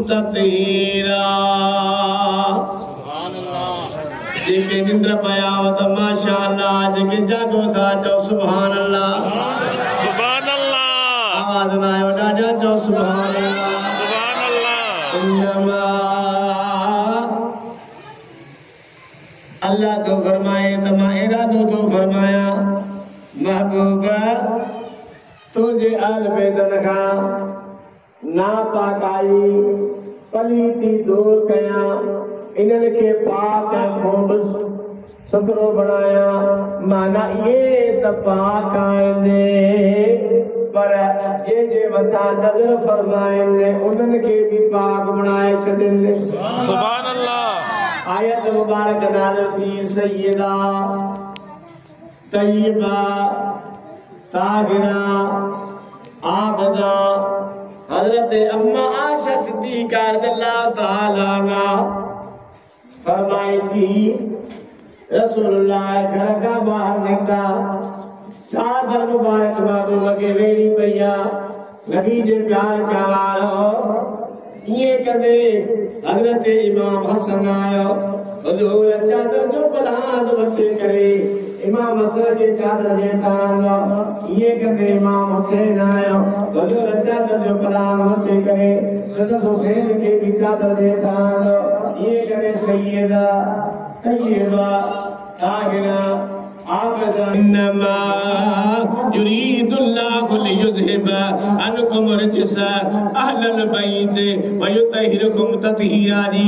ततीरा। जेके निंद्र पया हो तो माशाअल्लाह, जेके जागो था चो सुभान अल्लाह। सुभान अल्लाह। आवाज ना आयो डाडा चो सुभान अल्लाह। सुभान अल्लाह। अल्लाह तो फरमाए तमा इरादो तो फरमाया महबूबा तुझे आल बेदन का ना पाकाई पलीती दूर कया इन्हनि के पाक खूब सुथरो बनाया। माना ये त पाक आहिनि पर जे मथा नज़र फरमाइनि उन्हनि के भी पाक बनाए छॾनि। सुभान अल्लाह। आयत मुबारक नाज़िल थी सय्यदा तय्यबा ताहिरा आबदा हजरत अम्मा आयशा सिद्दीका रज़ियल्लाहु ताला अन्हा फरमाई थी रसूलुल्लाह घर का बाहर निकला चादर मुबारक बाबू लगे वेड़ी पईया लगी जे प्यार का वारो ये कदे हजरत इमाम हसन आयो हुजूर चादर जो पलाद बचे करे इमाम हसन के चादर जे तांदो ये कदे इमाम हुसैन आयो हुजूर चादर जो पलाद बचे करे सदस हुसैन के भी चादर जे तांदो ये कदे सैयदा तय्यबा ताहिरा आबदा। इन्नमा युरीदुल्लाहु लियुज़हिबा अन्कुम रिजसा अहलल बैत व युतहिरकुम तत्हीरा जी।